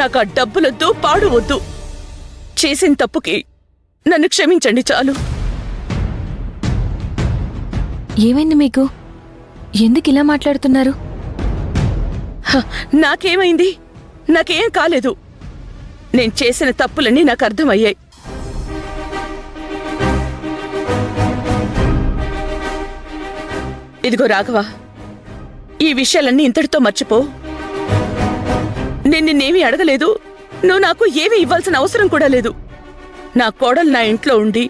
నాకు ఆ డబ్బులొద్దు, పాడు వద్దు. చేసిన తప్పుకి నన్ను క్షమించండి చాలు. ఏమైంది మీకు? ఎందుకు ఇలా మాట్లాడుతున్నారు? నాకేమైంది? నాకేం కాలేదు. నేను చేసిన తప్పులన్నీ నాకు అర్థమయ్యాయి. ఇదిగో రాఘవ, ఈ విషయాలన్నీ ఇంతటితో మర్చిపో. నేను నిన్నేమీ అడగలేదు, నువ్వు నాకు ఏమీ ఇవ్వాల్సిన అవసరం కూడా లేదు. నా కోడలు నా ఇంట్లో ఉండి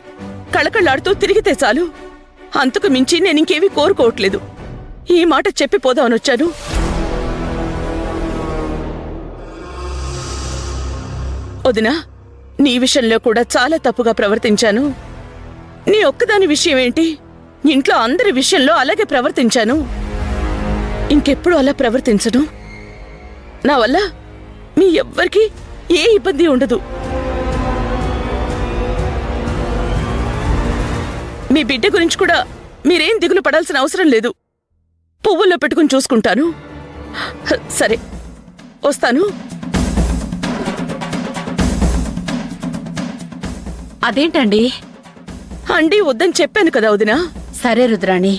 కళకళ్ళాడుతూ తిరిగితే చాలు. అంతకు మించి నేనింకేమీ కోరుకోవట్లేదు. ఈ మాట చెప్పిపోదామనొచ్చాను. వదినా, నీ విషయంలో కూడా చాలా తప్పుగా ప్రవర్తించాను. నీ ఒక్కదాని విషయం ఏంటి, ఇంట్లో అందరి విషయంలో అలాగే ప్రవర్తించాను. ఇంకెప్పుడు అలా ప్రవర్తించను. నా వల్ల మీ ఎవ్వరికీ ఏ ఇబ్బంది ఉండదు. మీ బిడ్డ గురించి కూడా మీరేం దిగులు పడాల్సిన అవసరం లేదు. పువ్వుల్లో పెట్టుకుని చూసుకుంటాను. సరే, వస్తాను. అదేంటండి? అండి వద్దని చెప్పాను కదా వదినా. సరే రుద్రాణి,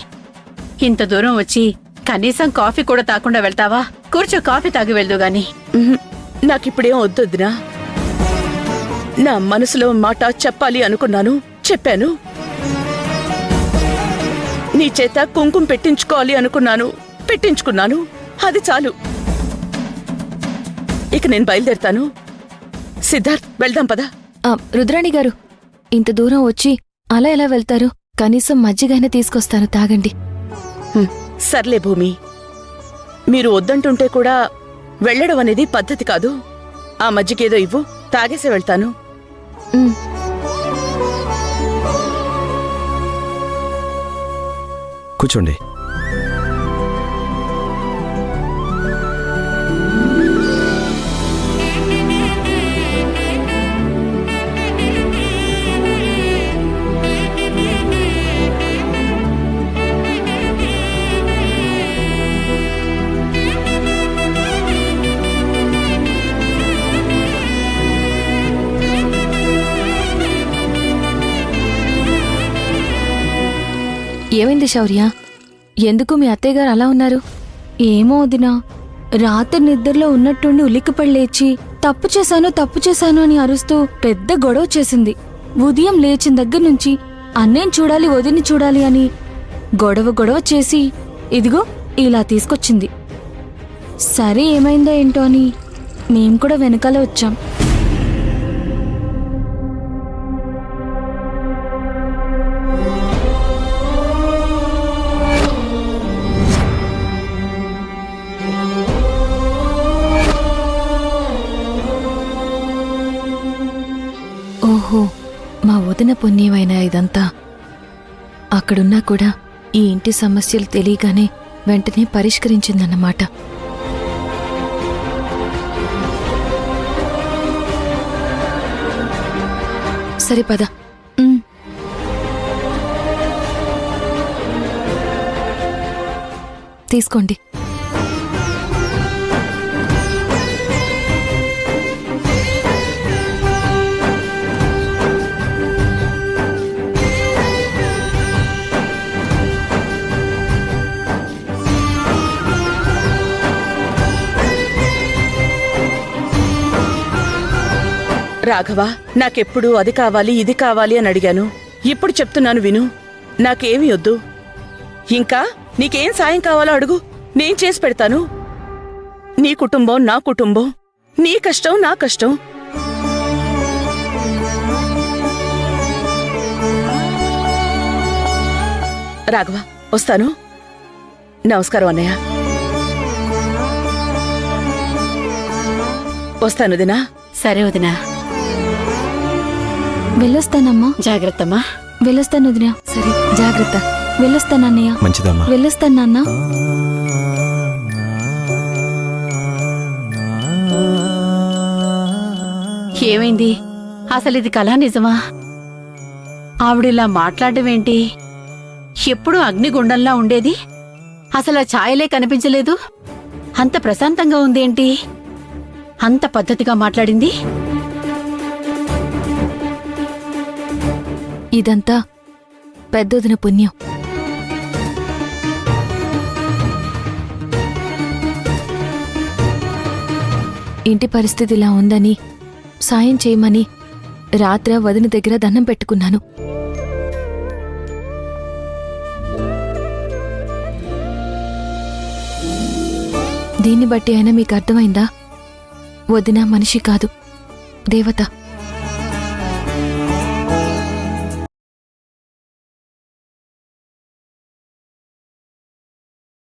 ఇంత దూరం వచ్చి కనీసం కాఫీ కూడా తాకుండా వెళ్తావా? కూర్చో, కాఫీ తాగి వెళ్దు గాని. నాకిప్పుడేం వద్దు వదినా. నా మనసులో మాట చెప్పాలి అనుకున్నాను, చెప్పాను. నీ చేత కుంకుమ పెట్టించుకోవాలి అనుకున్నాను, పెట్టించుకున్నాను. అది చాలు. ఇక నేను బయలుదేరుతాను. సిద్ధార్థ్, వెళ్దాం పదా. రుద్రాణి గారు, ఇంత దూరం వచ్చి అలా ఎలా వెళ్తారు? కనీసం మజ్జిగైనా తీసుకొస్తాను, తాగండి. సర్లే భూమి, మీరు వద్దంటుంటే కూడా వెళ్ళడం అనేది పద్ధతి కాదు. ఆ మజ్జిగేదో ఇవ్వు, తాగేసి వెళ్తాను. కూర్చోండి. ఏమైంది శౌర్య? ఎందుకు మీ అత్తయ్యగారు అలా ఉన్నారు? ఏమో వదినా, రాత్రి నిద్రలో ఉన్నట్టుండి ఉలిక్కిపడి లేచి తప్పు చేశాను అని అరుస్తూ పెద్ద గొడవ చేసింది. ఉదయం లేచిన దగ్గర నుంచి అన్నేం చూడాలి, వదిని చూడాలి అని గొడవ చేసి ఇదిగో ఇలా తీసుకొచ్చింది. సరే, ఏమైందో ఏంటో అని మేం కూడా వెనకాల వచ్చాం. ఓహో, మా వదిన పుణ్యమైన ఇదంతా. అక్కడున్నా కూడా ఈ ఇంటి సమస్యలు తెలియగానే వెంటనే పరిష్కరించిందన్నమాట. సరే పద. తీసుకోండి. రాఘవ, నాకెప్పుడు అది కావాలి, ఇది కావాలి అని అడిగాను. ఇప్పుడు చెప్తున్నాను విను. నాకేమీ వద్దు. ఇంకా నీకేం సాయం కావాలో అడుగు, నేను చేసి పెడతాను. నీ కుటుంబం నా కుటుంబం, నీ కష్టం నా కష్టం. రాఘవ, వస్తాను. నమస్కారం అన్నయ్య. వస్తాను వదినా. సరే వదినా. వెళ్ళొస్తానమ్మా. జాగ్రత్తమ్మా. వెళ్ళొస్తాను వదినా. సరే, జాగ్రత్త. వెళ్ళొస్తానన్నయ్య. మంచిదమ్మా. వెళ్ళొస్తాను నాన్న. ఏమైంది? అసలు ఇది కళ నిజమా? ఆవిడిలా మాట్లాడమేంటి? ఎప్పుడూ అగ్నిగుండంలా ఉండేది, అసలు ఆ ఛాయలే కనిపించలేదు. అంత ప్రశాంతంగా ఉందేంటి? అంత పద్ధతిగా మాట్లాడింది? ఇదంతా పెద్దొదిన పుణ్యం. ఇంటి పరిస్థితి ఇలా ఉందని సాయం చేయమని రాత్ర వదిన దగ్గర దండం పెట్టుకున్నాను. దీన్ని బట్టి అయినా మీకు అర్థమైందా? వదిన మనిషి కాదు, దేవత.